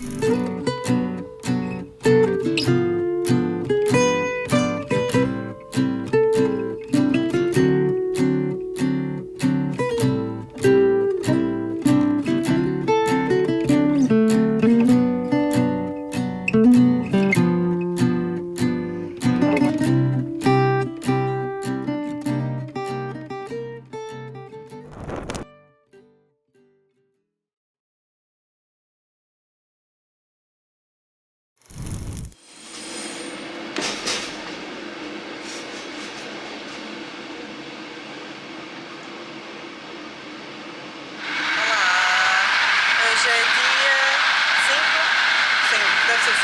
Hoje é dia 5? Sim, deve ser 5.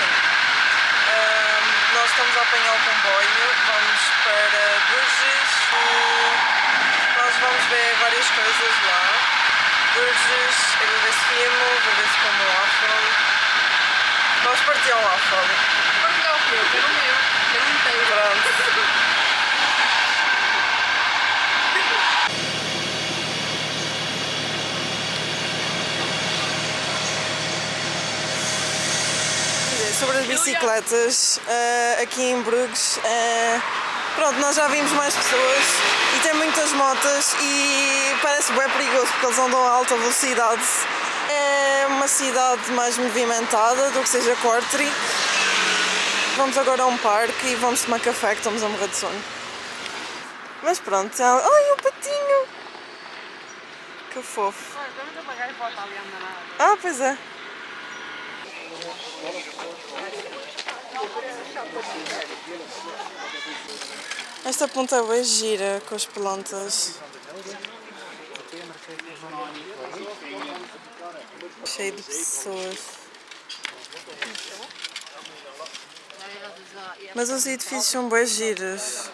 Nós estamos a apanhar o comboio, vamos para Bruges. Nós vamos ver várias coisas lá. Bruges, eu vou ver se filmo, vou ver se como waffle. Vamos partir ao waffle. Partilhar o quê? Eu quero o meu, quero inteiro. Pronto. Sobre as bicicletas, aqui em Bruges, pronto, nós já vimos mais pessoas e tem muitas motas e parece bem perigoso porque eles andam a alta velocidade. É uma cidade mais movimentada do que seja Kortrijk. Vamos agora a um parque e vamos tomar café que estamos a morrer de sono. Mas pronto, ai o patinho! Que fofo! Ah, pois é. Esta ponta é bem gira com as plantas. Cheio de pessoas. Mas os edifícios são bem giros.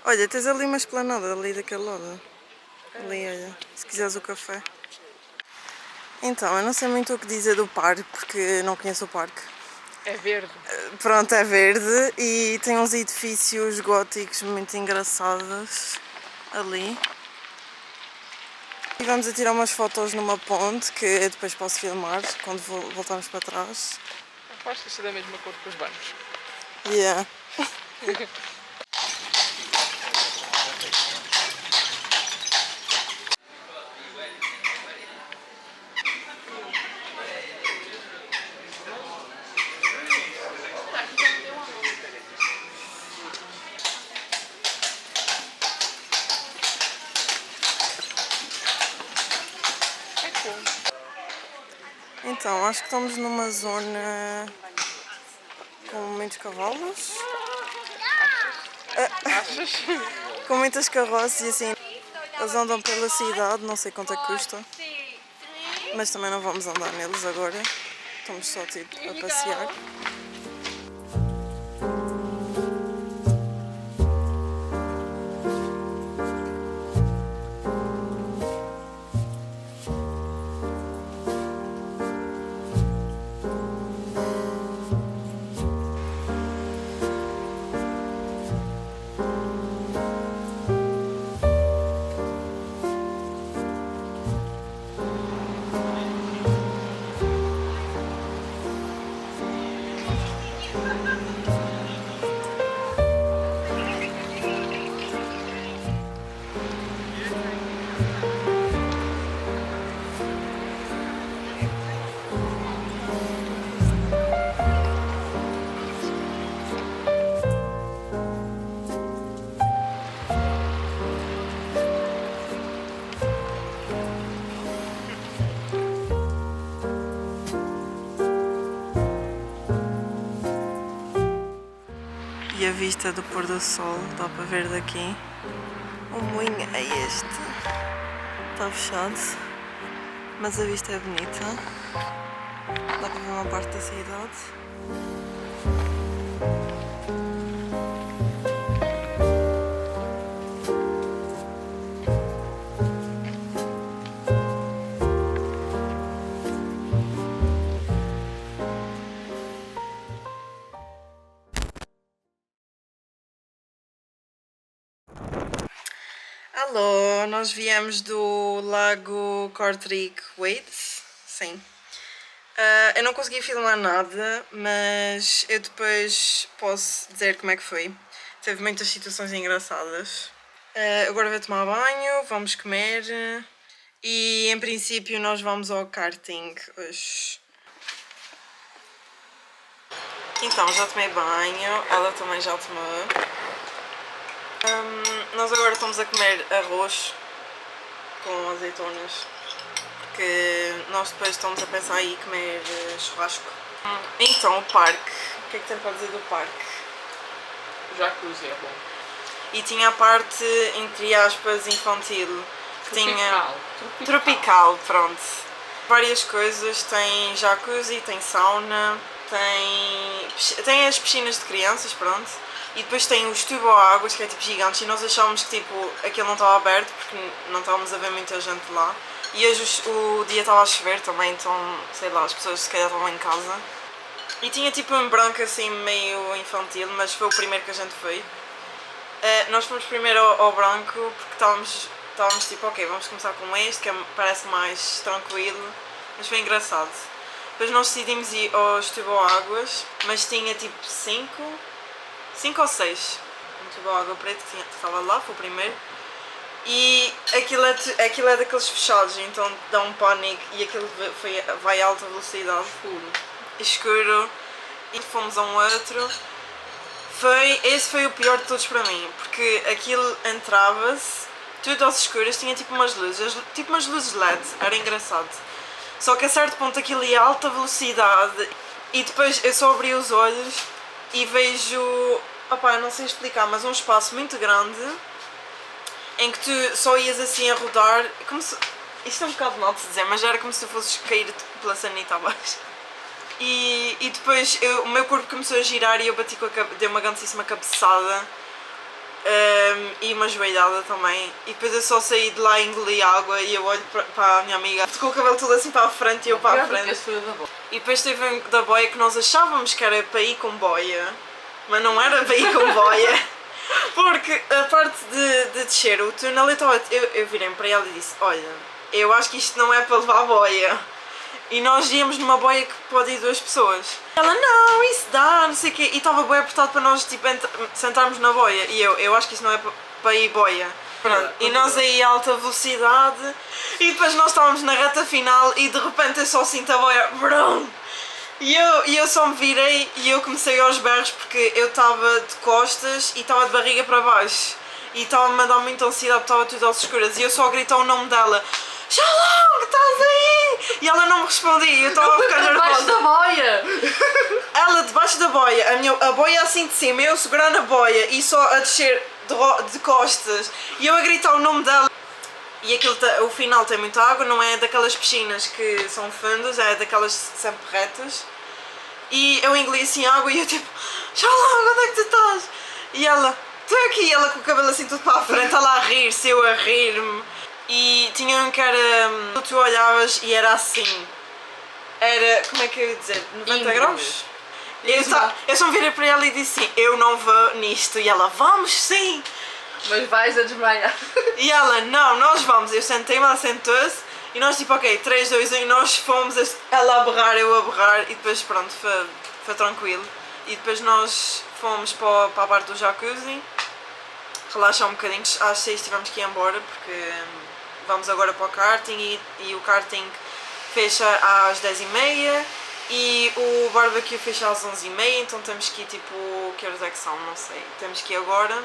Olha, tens ali uma esplanada ali daquele lado. Ali, olha, se quiseres o café. Então, eu não sei muito o que dizer do parque, porque não conheço o parque. É verde. Pronto, é verde e tem uns edifícios góticos muito engraçados ali. E vamos a tirar umas fotos numa ponte que eu depois posso filmar quando voltarmos para trás. Aposto que isso é da mesma cor que os bancos. Yeah. Então, acho que estamos numa zona com muitos cavalos. Achas? Com muitas carroças e assim. Eles andam pela cidade, não sei quanto é que custa. Mas também não vamos andar neles agora. Estamos só tipo a passear. E a vista do pôr do sol, dá para ver daqui. O moinho é este. Está fechado, mas a vista é bonita. Dá para ver uma parte da cidade. Alô, nós viemos do lago Kortrijk Waves, sim. Eu não consegui filmar nada, mas eu depois posso dizer como é que foi. Teve muitas situações engraçadas. Agora vou tomar banho, vamos comer e em princípio nós vamos ao karting hoje. Então, já tomei banho, ela também já tomou. Nós agora estamos a comer arroz com azeitonas, porque nós depois estamos a pensar em comer churrasco. Então, o parque. O que é que tem para dizer do parque? O jacuzzi é bom. E tinha a parte, entre aspas, infantil. Que tinha tropical, pronto. Várias coisas, tem jacuzzi, tem sauna, tem as piscinas de crianças, pronto. E depois tem os tubo-águas, que é tipo gigantes, e nós achávamos que tipo, aquilo não estava aberto porque não estávamos a ver muita gente lá. E hoje o dia estava a chover também, então sei lá, as pessoas se calhar estavam em casa. E tinha tipo um branco assim meio infantil, mas foi o primeiro que a gente foi. Nós fomos primeiro ao branco porque estávamos tipo, ok, vamos começar com este, que parece mais tranquilo, mas foi engraçado. Depois nós decidimos ir aos tubo-águas, mas tinha tipo 5 ou 6. Um tubo-água preto que estava lá, foi o primeiro. E aquilo é daqueles fechados, então dá um pânico e aquilo vai a alta velocidade. Escuro. E fomos a um outro. Esse foi o pior de todos para mim, porque aquilo entrava-se, tudo às escuras, tinha tipo umas luzes LED, era engraçado. Só que a certo ponto aquilo ia a alta velocidade e depois eu só abri os olhos e vejo, opá, eu não sei explicar, mas um espaço muito grande em que tu só ias assim a rodar, como se, isto é um bocado mal de se dizer, mas era como se tu fosses cair pela sanita abaixo. E depois o meu corpo começou a girar e eu bati dei uma grandíssima cabeçada e uma joelhada também. E depois eu só saí de lá e engoli água e eu olho para a minha amiga com o cabelo todo assim para a frente e eu para a frente. Esse foi o da boia. E depois teve um da boia que nós achávamos que era para ir com boia, mas não era para ir com boia. Porque a parte de descer o túnel, eu virei-me para ela e disse, olha, eu acho que isto não é para levar a boia. E nós íamos numa boia que pode ir 2 pessoas. Ela, não, isso dá, não sei o quê. E estava bem apertado para nós tipo, sentarmos na boia. E eu acho que isso não é para ir boia. Pronto. E nós aí a alta velocidade. E depois nós estávamos na reta final e de repente eu só sinto a boia. Brum! E eu só me virei e eu comecei aos berros porque eu estava de costas e estava de barriga para baixo. E estava-me a dar muita ansiedade, estava tudo às escuras. E eu só gritei o nome dela. Xiaolong, estás aí? E ela não me respondia, eu estava a ficar nervosa. Debaixo da boia! Ela debaixo da boia, a boia assim de cima, eu segurando a boia e só a descer de costas. E eu a gritar o nome dela. E aquilo, o final tem muita água, não é daquelas piscinas que são fundos, é daquelas sempre retas. E eu engoli assim água e eu tipo, Xiaolong, onde é que tu estás? E ela, estou aqui, e ela com o cabelo assim tudo para a frente, ela a rir-se, eu a rir-me. E tinha um que era, tu olhavas e era assim, era, como é que eu ia dizer, 90 graus? Eu só me virei para ela e disse assim, eu não vou nisto, e ela, vamos sim! Mas vais a desmaiar. E ela, não, nós vamos, eu sentei-me, ela sentou-se, e nós tipo, ok, 3, 2, 1, e nós fomos, ela a berrar, eu a berrar, e depois pronto, foi tranquilo. E depois nós fomos para a parte do jacuzzi, relaxar um bocadinho, às 6 tivemos que ir embora, porque vamos agora para o karting e o karting fecha às 10h30 e o barbecue fecha às 11h30, então temos que ir tipo, que horas é que são? Não sei, temos que ir agora.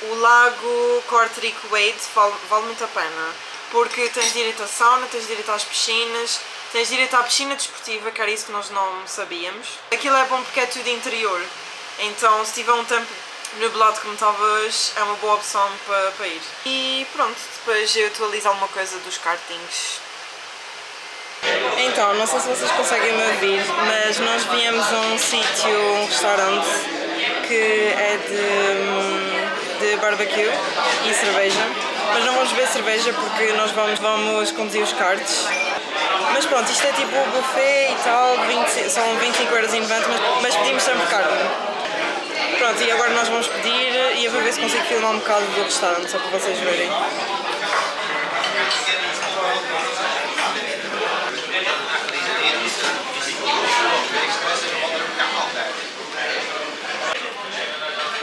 O lago Kortrijk Wade vale muito a pena, porque tens direito à sauna, tens direito às piscinas, tens direito à piscina desportiva, que era isso que nós não sabíamos. Aquilo é bom porque é tudo interior, então se tiver um tempo nublado como estava hoje, é uma boa opção para ir. E pronto, depois eu atualizo alguma coisa dos kartings. Então, não sei se vocês conseguem me ouvir, mas nós viemos a um sítio, um restaurante, que é de barbecue e cerveja. Mas não vamos beber cerveja porque nós vamos conduzir os karts. Mas pronto, isto é tipo buffet e tal, são 25,90€, mas pedimos sempre carne. Pronto, e agora nós vamos pedir e eu vou ver se consigo filmar um bocado do restaurante, só para vocês verem.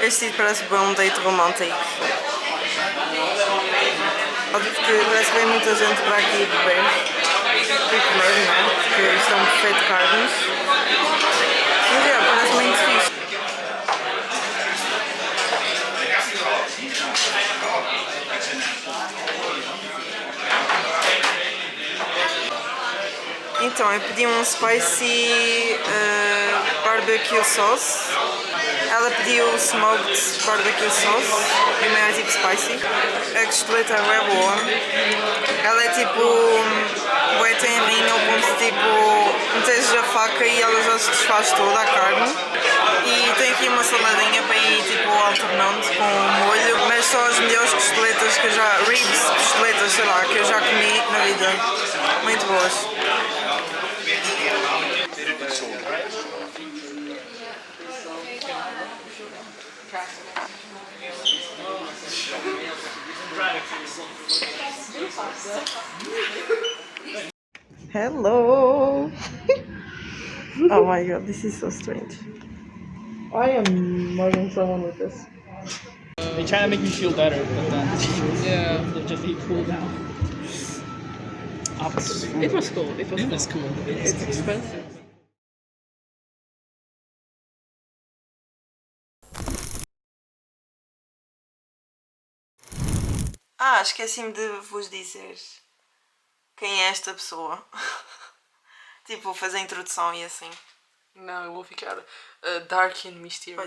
Este sítio parece bem um date romântico. Porque parece que vem muita gente para aqui beber e comer, não é? Porque isto é um buffet de carnes. Mas parece muito fixe. Então, eu pedi um spicy barbecue sauce. Ela pediu smoked barbecue sauce, também é tipo spicy. A costeleta é boa. Ela é tipo bué tenrinha, ao ponto de tipo metes a faca e ela já se desfaz toda a carne. E tem aqui uma saladinha para ir tipo alternando com molho, mas são as melhores costeletas que eu já. Ribs, costeletas, sei lá, que eu já comi na vida. Muito boas. Hello! Oh my god, this is so strange. I am mugging someone with this. They try to make me feel better, but then Yeah. they'll just be cool down. It was cool. It was It cool. was cool. It's expensive. Esqueci-me de vos dizer quem é esta pessoa. Tipo, fazer a introdução e assim. Não, eu vou ficar dark and mysterious.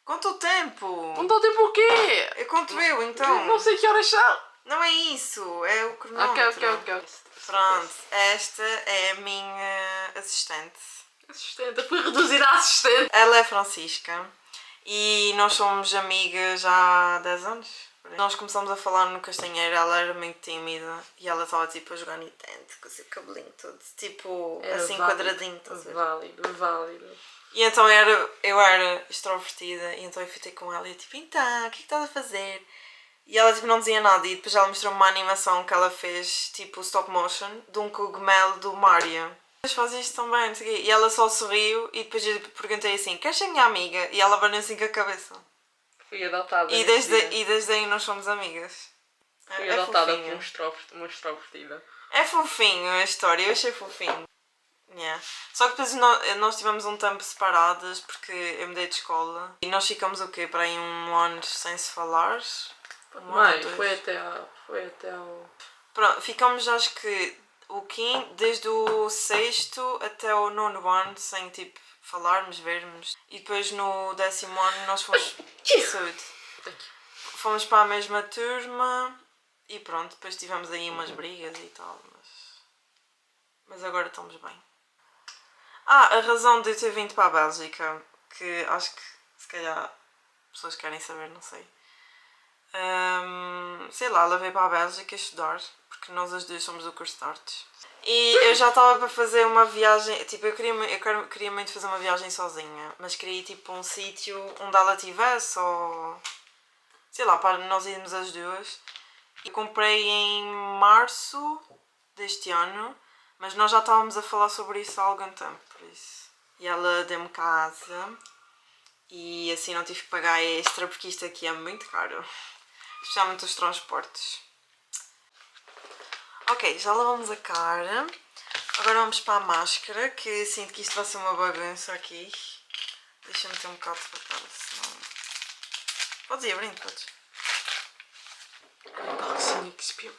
Conta o tempo! Não dá tempo o quê? Eu conto eu, então. Não sei que horas são. Não é isso, é o cronómetro. Ok. Pronto, esta é a minha assistente. Assistente, eu fui reduzir a assistente. Ela é Francisca e nós somos amigas há 10 anos. Nós começamos a falar no Castanheiro, ela era muito tímida e ela estava tipo a jogar Nintendo com o seu cabelinho todo, tipo Era assim válido. quadradinho, estás a ver? Válido. E então eu era extrovertida e então eu fui ter com ela e eu tipo, então, o que é que estás a fazer? E ela tipo não dizia nada e depois ela mostrou uma animação que ela fez, tipo stop motion, de um cogumelo do Mario. Mas faz isto também, não sei o quê. E ela só sorriu e depois eu perguntei assim, queres ser minha amiga? E ela abanou assim com a cabeça. Fui adotada. E desde aí nós somos amigas. Fui adotada por fofinho. uma extrovertida. É fofinho a história, eu achei fofinho. Yeah. Só que depois nós tivemos um tempo separadas porque eu mudei de escola. E nós ficamos o quê? Para aí um ano sem se falar? Mãe, foi até ao... Pronto, ficamos acho que desde o sexto até o nono ano sem tipo falarmos, vermos. E depois no 10º ano nós fomos... Saúde. Fomos para a mesma turma e pronto, depois tivemos aí umas brigas e tal, mas agora estamos bem. A razão de eu ter vindo para a Bélgica, que acho que se calhar pessoas querem saber, não sei. Sei lá, ela veio para a Bélgica estudar, porque nós as duas somos do curso de artes. E eu já estava para fazer uma viagem, tipo, eu queria muito fazer uma viagem sozinha, mas queria ir tipo um sítio onde ela estivesse, ou sei lá, para nós irmos as duas. E comprei em março deste ano, mas nós já estávamos a falar sobre isso há algum tempo, por isso. E ela deu-me casa e assim não tive que pagar extra, porque isto aqui é muito caro, especialmente os transportes. Ok, já lavamos a cara. Agora vamos para a máscara, que sinto que isto vai ser uma bagunça aqui. Deixa-me ter um bocado de papel, senão... Podes ir abrindo, podes. Unboxing experience.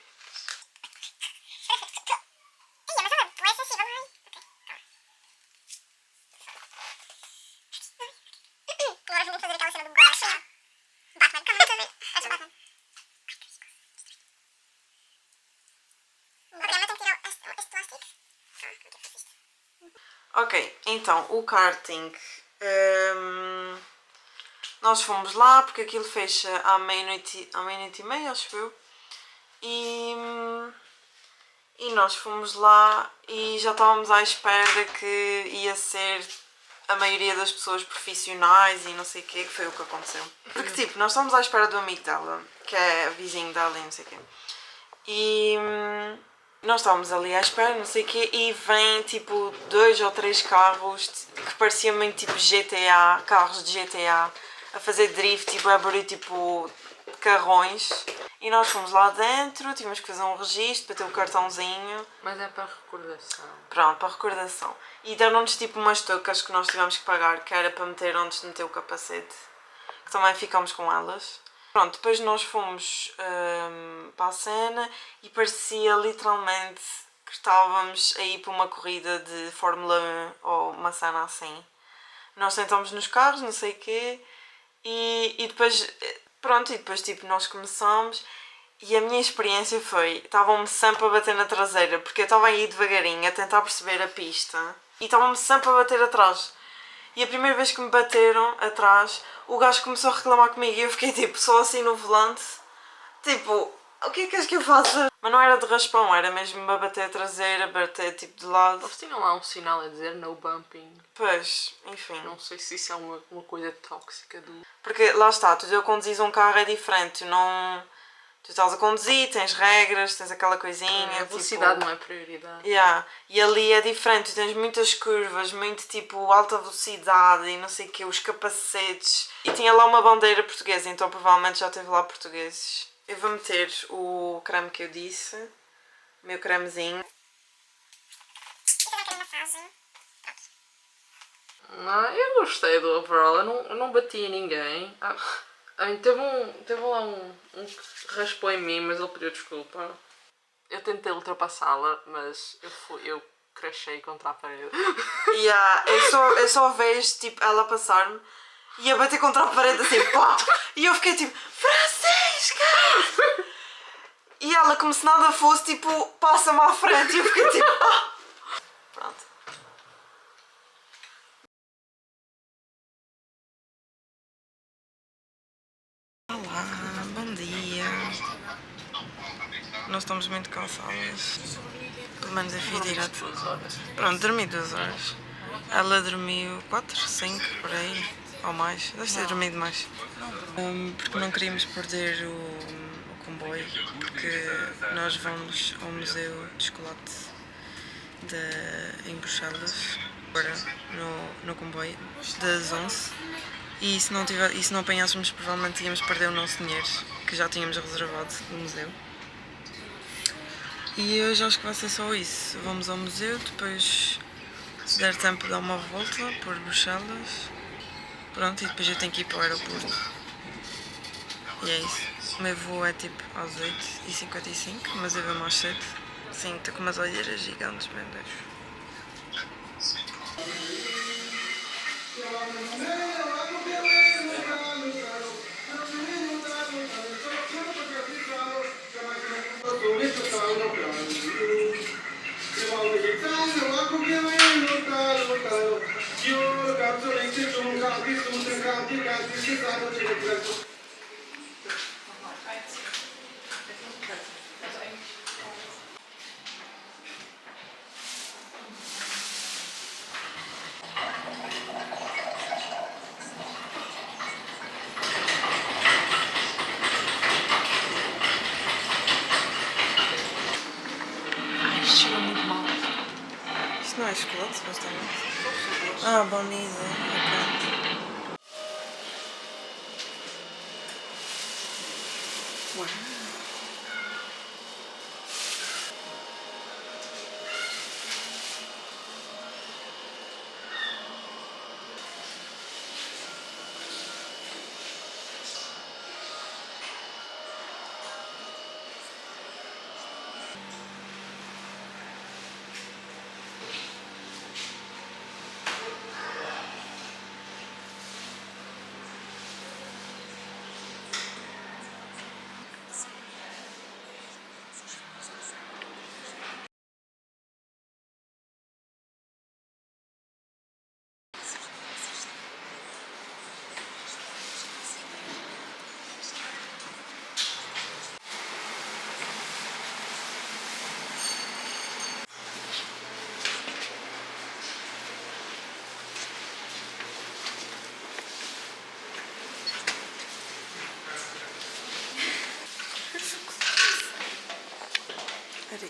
Agora vou fazer aquela cena do guache. Batman, calma, faz o Batman. Ok, mas tem que tirar este plástico. Ok, então, o karting. Nós fomos lá porque aquilo fecha à meia-noite e meia, acho eu. E nós fomos lá e já estávamos à espera que ia ser a maioria das pessoas profissionais e não sei o quê, que foi o que aconteceu. Porque tipo, nós estávamos à espera do amigo dela, que é vizinho dela e não sei o quê. E nós estávamos ali à espera, não sei o quê, e vem tipo 2 ou 3 carros que pareciam muito tipo GTA, carros de GTA, a fazer drift e a barulho tipo carrões. E nós fomos lá dentro, tínhamos que fazer um registro para ter o cartãozinho. Mas é para recordação. Pronto, para recordação. E deram-nos tipo umas toucas que nós tivemos que pagar, que era para meter onde se meteu o capacete. Que também ficámos com elas. Pronto, depois nós fomos para a cena e parecia literalmente que estávamos a ir para uma corrida de Fórmula 1 ou uma cena assim. Nós sentámos nos carros, não sei o quê, e depois, pronto, e depois tipo nós começamos e a minha experiência foi, estavam-me sempre a bater na traseira, porque eu estava aí devagarinho a tentar perceber a pista e estavam-me sempre a bater atrás. E a primeira vez que me bateram atrás, o gajo começou a reclamar comigo e eu fiquei tipo, só assim no volante, tipo, o que é que és que eu faço? Mas não era de raspão, era mesmo a bater a traseira, bater tipo de lado. Eles tinham lá um sinal a dizer no bumping. Pois, enfim. Não sei se isso é uma coisa tóxica do... Porque lá está, tu a conduzir um carro é diferente, não... Tu estás a conduzir, tens regras, tens aquela coisinha. A velocidade tipo... não é prioridade. Yeah. E ali é diferente, tu tens muitas curvas, muito tipo alta velocidade e não sei o quê, os capacetes. E tinha lá uma bandeira portuguesa, então provavelmente já teve lá portugueses. Eu vou meter o creme que eu disse, o meu cremezinho. E também quero uma frase. Eu gostei do overall, eu não bati em ninguém. Teve lá um que raspou em mim, mas ele pediu desculpa. Eu tentei ultrapassá-la, mas eu crashei contra a parede. Yeah, eu só vejo tipo, ela passar-me e a bater contra a parede assim, pá! E eu fiquei tipo, Francisca! E ela, como se nada fosse, tipo, passa-me à frente e eu fiquei tipo, ah! Pronto. Olá, bom dia. Nós estamos muito cansadas. Pelo menos eu fiz direto. 2 horas. Pronto, dormi 2 horas. Ela dormiu 4, 5, por aí, ou mais. Deve ter dormido mais. Porque não queríamos perder o comboio, porque nós vamos ao Museu de Chocolate em Bruxelas, agora no comboio, das 11. E se não apanhássemos, provavelmente íamos perder o nosso dinheiro, que já tínhamos reservado no museu. E hoje acho que vai ser só isso. Vamos ao museu, depois, se der tempo, dar uma volta por Bruxelas. Pronto, e depois eu tenho que ir para o aeroporto. E é isso. O meu voo é tipo às 8h55, mas eu vou mais cedo. Sim, estou com umas olheiras gigantes, meu Deus. Ai, cheira muito mal. Isto não é chocolate, supostamente? Ah, baunilha, ok. Uau. Peraí.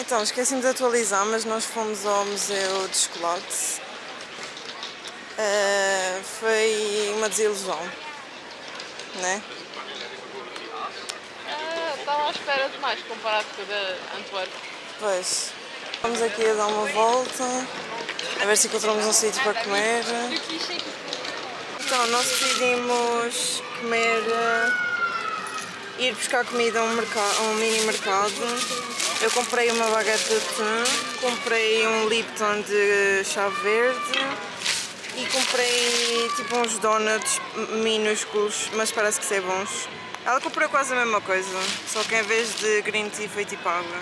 Então, esqueci-me de atualizar, mas nós fomos ao Museu de Chocolate. Foi uma desilusão, né? Estava à espera de mais comparado com a da Antwerp. Pois. Vamos aqui a dar uma volta, a ver se encontramos um sítio para comer. Então, nós decidimos comer, ir buscar comida a um mini mercado. Eu comprei uma baguete de atum, comprei um Lipton de chá verde e comprei tipo uns donuts minúsculos, mas parece que são bons. Ela comprou quase a mesma coisa, só que em vez de green tea foi tipo água.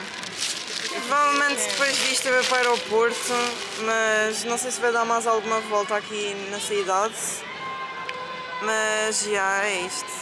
Provavelmente depois disto eu vou para o aeroporto, mas não sei se vai dar mais alguma volta aqui na cidade. Mas já é isto.